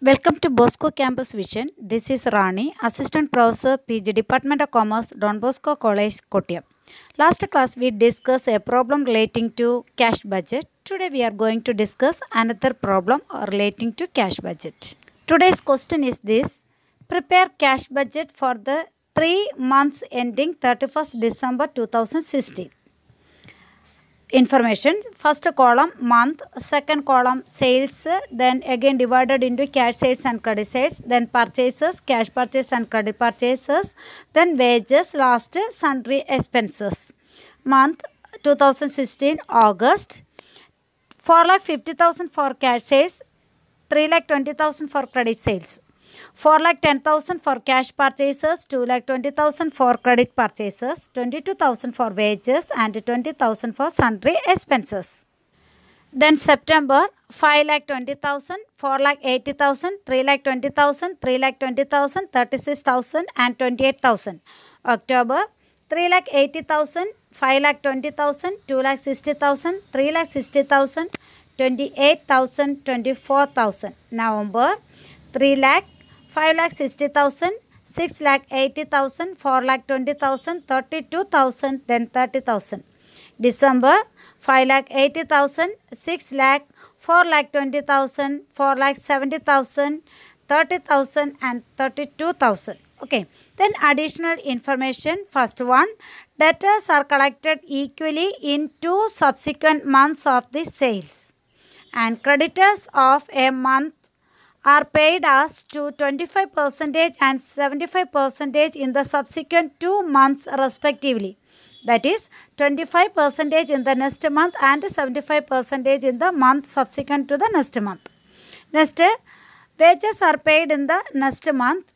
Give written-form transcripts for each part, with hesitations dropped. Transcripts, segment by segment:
Welcome to Bosco Campus Vision. This is Rani, Assistant Professor, PG, Department of Commerce, Don Bosco College, Kottayam. Last class we discussed a problem relating to cash budget. Today we are going to discuss another problem relating to cash budget. Today's question is this: prepare cash budget for the 3 months ending 31st December 2016. Information: first column month, second column sales, then again divided into cash sales and credit sales, then purchases, cash purchase and credit purchases, then wages, last sundry expenses. Month 2016 August, 4,50,000 for cash sales, 3,20,000 for credit sales, 4,10,000 for cash purchases, 2,20,000 for credit purchases, 22,000 for wages and 20,000 for sundry expenses. Then September, 5,20,000, 4,80,000, 3,20,000, 3,20,000, 36,000 and 28,000. October, 3,80,000, 5,20,000, 2,60,000, 3,60,000, 28,000, 24,000. November, 3 lakh, 5,60,000, 6,80,000, 4,20,000, 32,000, then 30,000. December, 5,80,000, 6 lakh, 4,20,000, 4,70,000, 30,000 and 32,000. Okay, then additional information. First one, debtors are collected equally in 2 subsequent months of the sales, and creditors of a month are paid as to 25% and 75% in the subsequent 2 months respectively. That is 25% in the next month and 75% in the month subsequent to the next month. Next, wages are paid in the next month.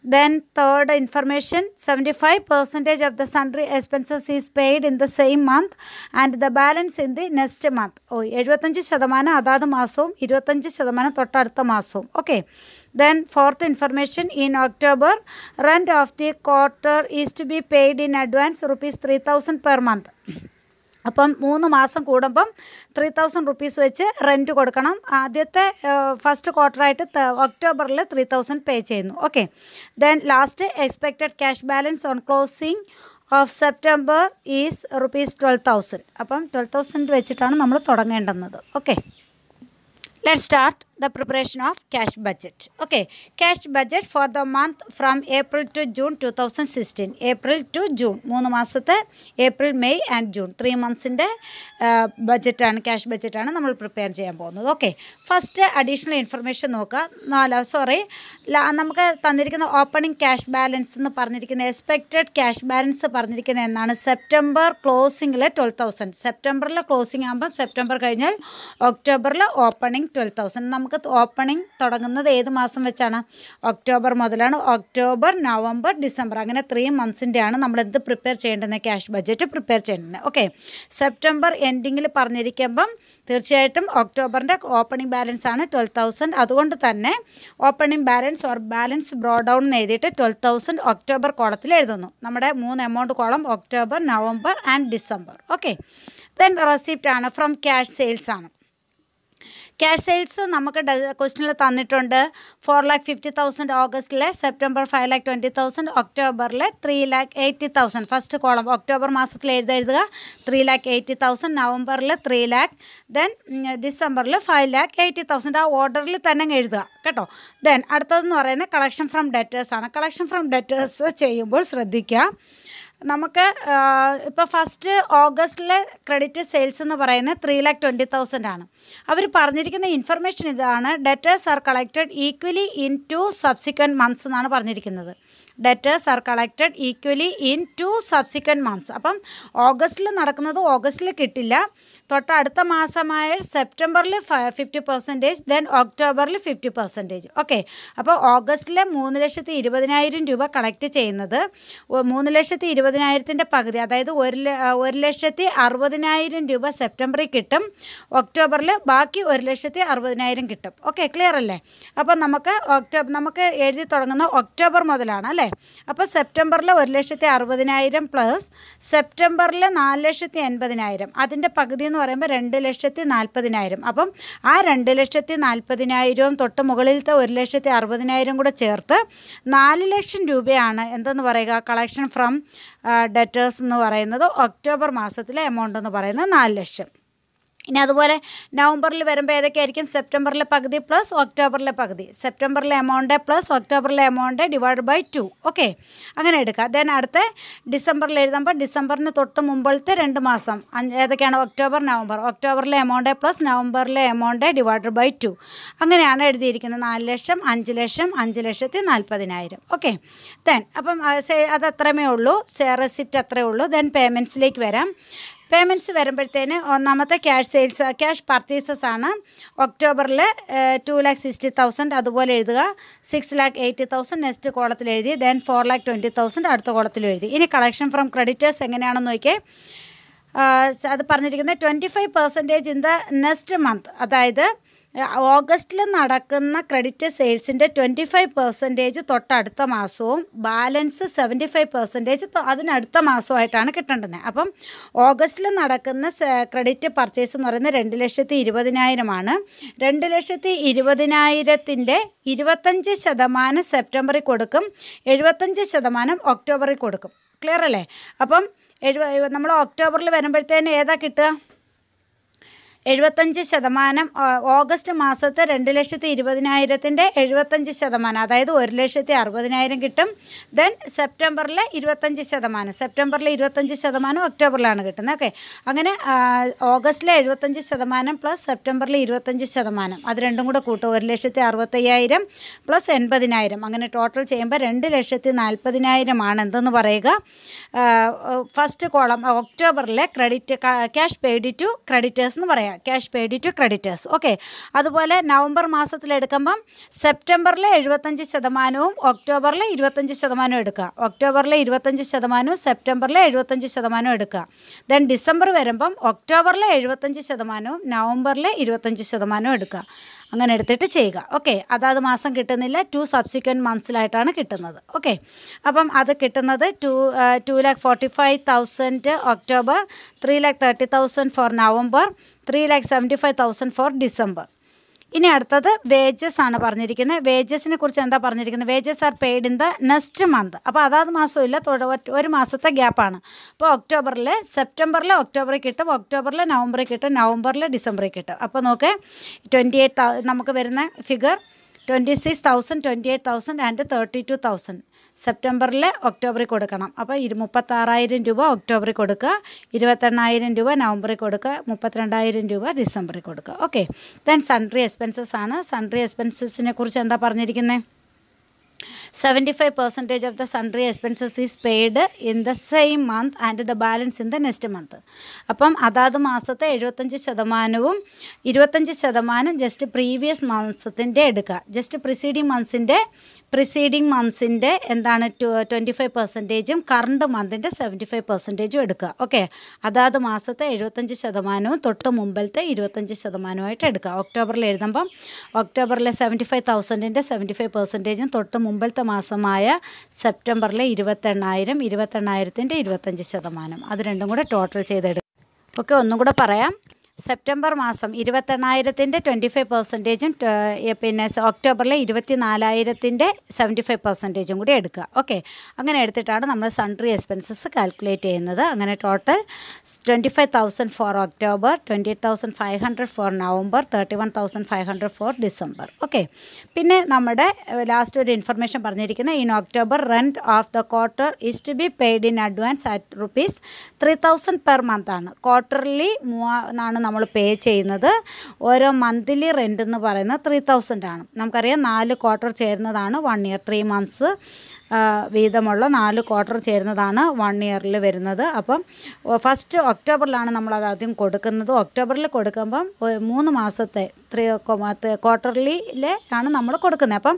Then third information, 75% of the sundry expenses is paid in the same month and the balance in the next month. 75% അതാത് മാസവും 25% തൊട്ടടുത്ത മാസവും. Okay. Then fourth information, in October, rent of the quarter is to be paid in advance rupees 3,000 per month. അപ്പം 3 മാസം കൂടുമ്പം 3,000 rupees വെച്ച് rent കൊടുക്കണം. ആദ്യത്തെ ഫസ്റ്റ് ക്വാർട്ടറായിട്ട് ഒക്ടോബറിൽ 3,000 പേ ചെയ്യുന്നു. Okay. Then last expected cash balance on closing of September is rupees 12,000. അപ്പം 12,000 വെച്ചിട്ടാണ് നമ്മൾ തുടങ്ങേണ്ടുന്നത്. Okay. Let's start the preparation of cash budget. Okay, cash budget for the month from April to June 2016. April to June 3 മാസത്തെ April May and June 3 മന്ത്സിൻ്റെ ബഡ്ജറ്റാണ്, cash ബഡ്ജറ്റാണ് നമ്മൾ prepare ചെയ്യാൻ പോകുന്നത്. ഓക്കെ, ഫസ്റ്റ് അഡീഷണൽ ഇൻഫർമേഷൻ നോക്കുക. നമുക്ക് തന്നിരിക്കുന്ന ഓപ്പണിംഗ് ക്യാഷ് ബാലൻസ് എന്ന് പറഞ്ഞിരിക്കുന്ന എക്സ്പെക്റ്റഡ് ക്യാഷ് ബാലൻസ് പറഞ്ഞിരിക്കുന്നത് എന്നാണ് സെപ്റ്റംബർ ക്ലോസിങ്ങിൽ 12,000. സെപ്റ്റംബറിൽ ക്ലോസിംഗ് ആകുമ്പോൾ സെപ്റ്റംബർ കഴിഞ്ഞാൽ ഒക്ടോബറിൽ ഓപ്പണിംഗ് 12,000. നമുക്ക് ഓപ്പണിംഗ് തുടങ്ങുന്നത് ഏത് മാസം വെച്ചാണ്? ഒക്ടോബർ മുതലാണ്. ഒക്ടോബർ, നവംബർ, ഡിസംബർ, അങ്ങനെ 3 മന്ത്സിൻ്റെയാണ് നമ്മൾ എന്ത് പ്രിപ്പയർ ചെയ്യേണ്ടത്, ക്യാഷ് ബഡ്ജറ്റ് പ്രിപ്പയർ ചെയ്യേണ്ടത്. ഓക്കെ, സെപ്റ്റംബർ എൻഡിങ്ങിൽ പറഞ്ഞിരിക്കുമ്പം തീർച്ചയായിട്ടും ഒക്ടോബറിൻ്റെ ഓപ്പണിംഗ് ബാലൻസ് ആണ് 12,000. അതുകൊണ്ട് തന്നെ opening balance or balance bro down എന്ന് എഴുതിയിട്ട് 12,000 ഒക്ടോബർ കോളത്തിൽ എഴുതുന്നു. നമ്മുടെ 3 amount column October, November and December. Okay. Then receipt ആണ്, ഫ്രം ക്യാഷ് സെയിൽസ് ആണ്. ക്യാഷ് സെയിൽസ് നമുക്ക് ക്വസ്റ്റനിൽ തന്നിട്ടുണ്ട്. 4,50,000 ഓഗസ്റ്റിൽ, സെപ്റ്റംബർ 5,20,000, ഒക്ടോബറിൽ 3,80,000. ഫസ്റ്റ് കോളം ഒക്ടോബർ മാസത്തിൽ എഴുതുക 3,80,000, നവംബറിൽ 3 lakh, ദെൻ ഡിസംബറിൽ 5,80,000. ആ ഓർഡറിൽ തന്നെ എഴുതുക കേട്ടോ. ദെൻ അടുത്തതെന്ന് പറയുന്നത് കളക്ഷൻ ഫ്രം ഡെറ്റേഴ്സ് ആണ്. കളക്ഷൻ ഫ്രം ഡെറ്റേഴ്സ് ചെയ്യുമ്പോൾ ശ്രദ്ധിക്കുക, നമുക്ക് ഇപ്പോൾ ഫസ്റ്റ് ഓഗസ്റ്റിലെ ക്രെഡിറ്റ് സെയിൽസ് എന്ന് പറയുന്നത് 3,20,000 ആണ്. അവർ പറഞ്ഞിരിക്കുന്ന ഇൻഫർമേഷൻ ഇതാണ്: debtors are collected equally in 2 subsequent months എന്നാണ് പറഞ്ഞിരിക്കുന്നത്. Debtors are collected equally in 2 subsequent months. അപ്പം ഓഗസ്റ്റിൽ നടക്കുന്നത് ഓഗസ്റ്റിൽ കിട്ടില്ല, തൊട്ടടുത്ത മാസമായ സെപ്റ്റംബറിൽ 50%, ദെൻ ഒക്ടോബറിൽ 50%. ഓക്കെ. അപ്പോൾ ഓഗസ്റ്റിൽ 3,20,000 രൂപ കളക്ട് ചെയ്യുന്നത് 3,20,000 60,000-ൻ്റെ പകുതി, അതായത് 1,60,000 രൂപ സെപ്റ്റംബറിൽ കിട്ടും. ഒക്ടോബറിൽ ബാക്കി 1,60,000 കിട്ടും. ഓക്കെ, ക്ലിയർ അല്ലേ? അപ്പം നമുക്ക് എഴുതി തുടങ്ങുന്ന ഒക്ടോബർ മുതലാണ് അല്ലേ? അപ്പോൾ സെപ്റ്റംബറിൽ 1,60,000 പ്ലസ് സെപ്റ്റംബറിൽ 4,80,000, അതിൻ്റെ പകുതി എന്ന് പറയുമ്പോൾ 2,40,000. അപ്പം ആ 2,40,000 തൊട്ട് മുകളിലത്തെ 1,60,000 കൂടെ ചേർത്ത് 4 ലക്ഷം രൂപയാണ് എന്തെന്ന് പറയുക, കളക്ഷൻ ഫ്രം ഡെറ്റേഴ്സ് എന്ന് പറയുന്നത്. ഒക്ടോബർ മാസത്തിലെ എമൗണ്ട് എന്ന് പറയുന്നത് 4 ലക്ഷം. ഇനി അതുപോലെ നവംബറിൽ വരുമ്പോൾ ഏതൊക്കെയായിരിക്കും? സെപ്റ്റംബറിലെ പകുതി പ്ലസ് ഒക്ടോബറിലെ പകുതി, സെപ്റ്റംബറിലെ എമൗണ്ട് പ്ലസ് ഒക്ടോബറിലെ എമൗണ്ട് ഡിവൈഡ് ബൈ 2. ഓക്കെ, അങ്ങനെ എടുക്കുക. ദെൻ അടുത്ത ഡിസംബറിൽ എഴുതുമ്പോൾ ഡിസംബറിന് തൊട്ട് മുമ്പിലത്തെ 2 മാസം ഏതൊക്കെയാണ്? October, November. ഒക്ടോബറിലെ എമൗണ്ട് പ്ലസ് നവംബറിലെ എമൗണ്ട് ഡിവൈഡ് ബൈ 2. അങ്ങനെയാണ് എഴുതിയിരിക്കുന്നത്. 4 ലക്ഷം, 5 ലക്ഷം, 5,40,000. ഓക്കെ, ദെൻ അപ്പം അത് അത്രമേ ഉള്ളൂ. റെസിപ്റ്റ് അത്രയേ ഉള്ളൂ. ദെൻ പേയ്മെൻറ്റ്സിലേക്ക് വരാം. പേയ്മെൻറ്റ്സ് വരുമ്പോഴത്തേന് ഒന്നാമത്തെ ക്യാഷ് പർച്ചേസസ് ആണ്. ഒക്ടോബറിൽ 2,60,000 അതുപോലെ എഴുതുക. 6,80,000 നെക്സ്റ്റ് കോളത്തിൽ എഴുതി. ദെൻ 4,20,000 അടുത്ത കോളത്തിൽ എഴുതി. ഇനി കളക്ഷൻ ഫ്രം ക്രെഡിറ്റേഴ്സ് എങ്ങനെയാണെന്ന് നോക്കിയേ. അത് പറഞ്ഞിരിക്കുന്നത് 25% ഇൻ ദ നെക്സ്റ്റ് മന്ത്, അതായത് ഓഗസ്റ്റിൽ നടക്കുന്ന ക്രെഡിറ്റ് സെയിൽസിൻ്റെ 25% തൊട്ടടുത്ത മാസവും ബാലൻസ് 75% അതിനടുത്ത മാസമായിട്ടാണ് കിട്ടേണ്ടത്. അപ്പം ഓഗസ്റ്റിൽ നടക്കുന്ന ക്രെഡിറ്റ് പർച്ചേസ് എന്ന് പറയുന്നത് 2,20,000 ആണ്. 2,20,000-ൻ്റെ 25% സെപ്റ്റംബറിൽ കൊടുക്കും, 75% ഒക്ടോബറിൽ കൊടുക്കും. ക്ലിയർ അല്ലേ? അപ്പം നമ്മൾ ഒക്ടോബറിൽ വരുമ്പോഴത്തേന് ഏതാ കിട്ടുക? 75%. ഓഗസ്റ്റ് മാസത്തെ 2,20,000-ൻ്റെ 75%, അതായത് 1,60,000 കിട്ടും. ദെൻ സെപ്റ്റംബറിൽ 25%, സെപ്റ്റംബറിൽ 25% ഒക്ടോബറിലാണ് കിട്ടുന്നത്. ഓക്കെ, അങ്ങനെ ഓഗസ്റ്റിലെ 75% പ്ലസ് സെപ്റ്റംബറിൽ 25%, അത് രണ്ടും കൂടെ കൂട്ടും. 1,65,000 പ്ലസ് 80,000, അങ്ങനെ ടോട്ടൽ ചെയ്യുമ്പോൾ 2,40,000 ആണ് എന്തെന്ന് പറയുക. ഫസ്റ്റ് കോളം ഒക്ടോബറിലെ ക്യാഷ് പെയ്ഡ് ടു ക്രെഡിറ്റേഴ്സ് എന്ന് പറയാം. Cash paid to creditors. Okay, അതുപോലെ നവംബർ മാസത്തിലെടുക്കുമ്പം സെപ്റ്റംബറിലെ 75%, ഒക്ടോബറിൽ 25% എടുക്കുക. ഒക്ടോബറിലെ 25%, സെപ്റ്റംബറിലെ 75% എടുക്കുക. ദെൻ ഡിസംബർ വരുമ്പം ഒക്ടോബറിലെ 75%, നവംബറിലെ 25% എടുക്കുക. അങ്ങനെ എടുത്തിട്ട് ചെയ്യുക. ഓക്കെ, അതാത് മാസം കിട്ടുന്നില്ല, 2 സബ്സിക്വൻറ്റ് മന്ത്സിലായിട്ടാണ് കിട്ടുന്നത്. ഓക്കെ, അപ്പം അത് കിട്ടുന്നത് 2,45,000 October, 3,30,000 for November, 3,75,000 for December. ഇനി അടുത്തത് വേജസ് ആണ് പറഞ്ഞിരിക്കുന്നത്. വേജസിനെ കുറിച്ച് എന്താ പറഞ്ഞിരിക്കുന്നത്? Wages are paid in the next month. അപ്പോൾ അതാത് മാസമില്ല, ഒരു മാസത്തെ ഗ്യാപ്പാണ്. അപ്പോൾ സെപ്റ്റംബറിൽ ഒക്ടോബറിൽ കിട്ടും, ഒക്ടോബറിൽ നവംബറിൽ കിട്ടും, നവംബറിൽ ഡിസംബറിൽ കിട്ടും. അപ്പോൾ നോക്ക് 28,000 നമുക്ക് വരുന്ന ഫിഗർ 26,000, 28,000 ആൻഡ് 32,000 സെപ്റ്റംബറിൽ ഒക്ടോബറിൽ കൊടുക്കണം. അപ്പോൾ 36,000 രൂപ ഒക്ടോബറിൽ കൊടുക്കുക, 28,000 രൂപ നവംബറിൽ കൊടുക്കുക, 32,000 രൂപ ഡിസംബറിൽ കൊടുക്കുക. ഓക്കെ, ദെൻ സൺട്രി എക്സ്പെൻസസ് ആണ്. സൺട്രി എക്സ്പെൻസസിനെ കുറിച്ച് എന്താ പറഞ്ഞിരിക്കുന്നത്? 75% of the sundry expenses is paid in the same month and the balance in the next month. അപ്പം അതാത് മാസത്തെ 75%-ഉം 25% ജസ്റ്റ് പ്രീവിയസ് മന്ത്സത്തിൻ്റെ എടുക്കുക. ജസ്റ്റ് പ്രിസീഡിങ് മന്ത്സിൻ്റെ എന്താണ് 25%-ഉം കറണ്ട് മന്തിൻ്റെ 75%-ഉം എടുക്കുക. ഓക്കെ, അതാത് മാസത്തെ 75%-ഉം തൊട്ട് മുമ്പിലത്തെ 25%-ഉമായിട്ട് എടുക്കുക. ഒക്ടോബറിൽ എഴുതുമ്പം ഒക്ടോബറിലെ 75,000-ൻ്റെ 75%-ഉം തൊട്ട് മുമ്പിലത്തെ മാസമായ സെപ്റ്റംബറിലെ 28,000, 28,000-ൻ്റെ 25%, അത് രണ്ടും കൂടെ ടോട്ടൽ ചെയ്തെടുക്കുക. ഓക്കെ, ഒന്നും കൂടെ പറയാം. സെപ്റ്റംബർ മാസം 28,000-ൻ്റെ 25%-ഉം പിന്നെ ഒക്ടോബറിലെ 24,000-ൻ്റെ 75%-ഉം കൂടി എടുക്കുക. ഓക്കെ, അങ്ങനെ എടുത്തിട്ടാണ് നമ്മൾ സൺട്രി എക്സ്പെൻസസ് കാൽക്കുലേറ്റ് ചെയ്യുന്നത്. അങ്ങനെ total 25,000 for October, 28,500 for November, 31,500 for December. Okay, പിന്നെ നമ്മുടെ ലാസ്റ്റ് ഒരു ഇൻഫർമേഷൻ പറഞ്ഞിരിക്കുന്നത് in October rent of the quarter is to be paid in advance at ₹3,000 per month ആണ്. ക്വാർട്ടർലി ആണ് നമ്മൾ പേ ചെയ്യുന്നത്. ഓരോ മന്ത്ലി റെൻ്റ് എന്ന് പറയുന്നത് 3,000 ആണ്. നമുക്കറിയാം 4 ക്വാർട്ടർ ചേരുന്നതാണ് 1 ഇയർ, 3 months വീതമുള്ള 4 ക്വാർട്ടർ ചേരുന്നതാണ് 1 ഇയറിൽ വരുന്നത്. അപ്പം ഫസ്റ്റ് ഒക്ടോബറിലാണ് നമ്മളത് ആദ്യം കൊടുക്കുന്നത്. ഒക്ടോബറിൽ കൊടുക്കുമ്പം 3 മാസത്തെ ക്വാർട്ടർലിയിലെ ആണ് നമ്മൾ കൊടുക്കുന്നത്. അപ്പം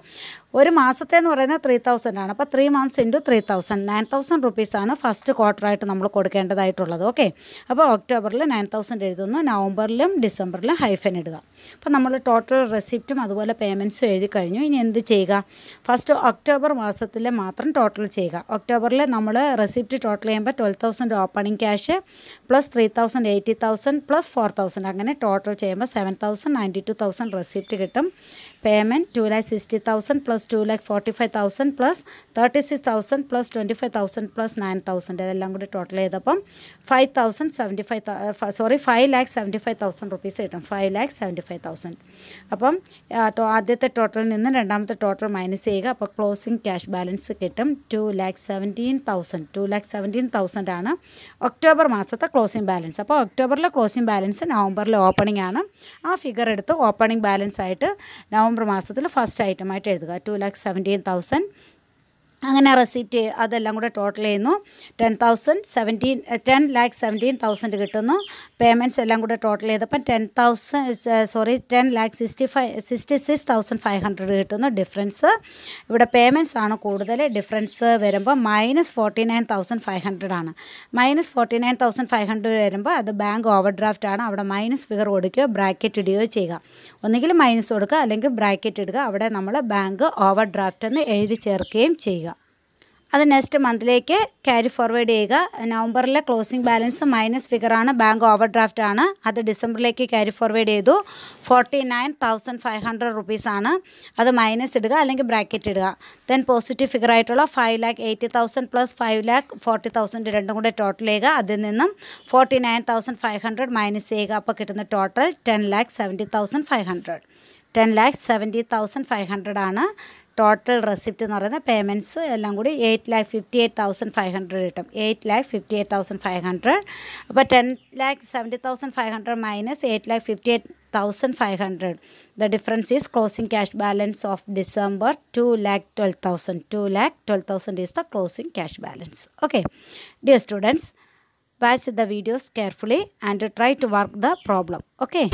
ഒരു മാസത്തെ എന്ന് പറയുന്നത് 3000 ആണ്. അപ്പോൾ 3 months ഇൻറ്റു 3000 9000 റുപ്പീസാണ് ഫസ്റ്റ് ക്വാർട്ടറായിട്ട് നമ്മൾ കൊടുക്കേണ്ടതായിട്ടുള്ളത്. ഓക്കെ, അപ്പോൾ ഒക്ടോബറിൽ 9000 എഴുതുന്നു, നവംബറിലും ഡിസംബറിലും ഹൈഫൻ ഇടുക. അപ്പോൾ നമ്മൾ ടോട്ടൽ റെസിപ്റ്റും അതുപോലെ പേയ്മെൻറ്റ്സും എഴുതി കഴിഞ്ഞു. ഇനി എന്ത് ചെയ്യുക? ഫസ്റ്റ് ഒക്ടോബർ മാസത്തിലെ മാത്രം ടോട്ടൽ ചെയ്യുക. ഒക്ടോബറിൽ നമ്മൾ റെസിപ്റ്റ് ടോട്ടൽ ചെയ്യുമ്പോൾ 12,000 ഓപ്പണിംഗ് ക്യാഷ് പ്ലസ് 3,000 80,000 പ്ലസ് 4,000 അങ്ങനെ ടോട്ടൽ ചെയ്യുമ്പോൾ 7,000 92,000 റെസിപ്റ്റ് കിട്ടും. Payment 2,60,000 plus 2,45,000 plus 36,000 plus 25,000 plus 9,000 ഇതെല്ലാം കൂടി ടോട്ടൽ ചെയ്തപ്പം 5,75,000 റുപ്പീസ് കിട്ടും. 5,75,000. അപ്പം ആദ്യത്തെ ടോട്ടലിൽ നിന്ന് രണ്ടാമത്തെ ടോട്ടൽ മൈനസ് ചെയ്യുക. അപ്പോൾ ക്ലോസിംഗ് ക്യാഷ് ബാലൻസ് കിട്ടും 2,17,000 ആണ് ഒക്ടോബർ മാസത്തെ ക്ലോസിംഗ് ബാലൻസ്. അപ്പോൾ ഒക്ടോബറിലെ ക്ലോസിംഗ് ബാലൻസ് നവംബറിലെ ഓപ്പണിംഗ് ആണ്. ആ ഫിഗർ എടുത്ത് ഓപ്പണിംഗ് ബാലൻസ് ആയിട്ട് നവംബർ മാസത്തിൽ ഫസ്റ്റ് ഐറ്റമായിട്ട് എഴുതുക 2,17,000. അങ്ങനെ റെസിപ്റ്റ് അതെല്ലാം കൂടെ ടോട്ടൽ ചെയ്യുന്നു 10,17,000 കിട്ടുന്നു. പേയ്മെൻറ്റ്സ് എല്ലാം കൂടെ ടോട്ടൽ ചെയ്തപ്പം 10,66,500 കിട്ടുന്നു. ഡിഫറൻസ് ഇവിടെ പേയ്മെൻറ്റ്സ് ആണ് കൂടുതൽ. ഡിഫറൻസ് വരുമ്പോൾ -49,500 ആണ്. -49,500 വരുമ്പോൾ അത് ബാങ്ക് ഓവർ ഡ്രാഫ്റ്റ് ആണ്. അവിടെ മൈനസ് ഫിഗർ കൊടുക്കുകയോ ബ്രാക്കറ്റ് ഇടുകയോ ചെയ്യുക. ഒന്നുകിൽ മൈനസ് കൊടുക്കുക അല്ലെങ്കിൽ ബ്രാക്കറ്റ് ഇടുക. അവിടെ നമ്മൾ ബാങ്ക് ഓവർ ഡ്രാഫ്റ്റ് എന്ന് എഴുതി ചേർക്കുകയും ചെയ്യുക. അത് നെക്സ്റ്റ് മന്തിലേക്ക് ക്യാരി ഫോർവേഡ് ചെയ്യുക. നവംബറിലെ ക്ലോസിംഗ് ബാലൻസ് മൈനസ് ഫിഗറാണ്, ബാങ്ക് ഓവർ ഡ്രാഫ്റ്റ് ആണ്. അത് ഡിസംബറിലേക്ക് ക്യാരി ഫോർവേഡ് ചെയ്തു 49,500 റുപ്പീസാണ്. അത് മൈനസ് ഇടുക അല്ലെങ്കിൽ ബ്രാക്കറ്റ് ഇടുക. ദെൻ പോസിറ്റീവ് ഫിഗർ ആയിട്ടുള്ള 5,80,000 പ്ലസ് 5,40,000 രണ്ടും കൂടെ ടോട്ടൽ ചെയ്യുക. അതിൽ നിന്നും 49,500 മൈനസ് ചെയ്യുക. അപ്പോൾ കിട്ടുന്ന ടോട്ടൽ 10,70,500. 10,70,500 ആണ് ടോട്ടൽ റെസിപ്റ്റ് എന്ന് പറയുന്നത്. പേയ്മെൻറ്റ്സ് എല്ലാം കൂടി 8,58,500 കിട്ടും. 8,58,500. അപ്പോൾ 10,70,500 minus 8,58,500. The difference is closing cash balance of December 2,12,000. 2,12,000 is the closing cash balance. Okay, dear students, watch the videos carefully and try to work the problem. Okay.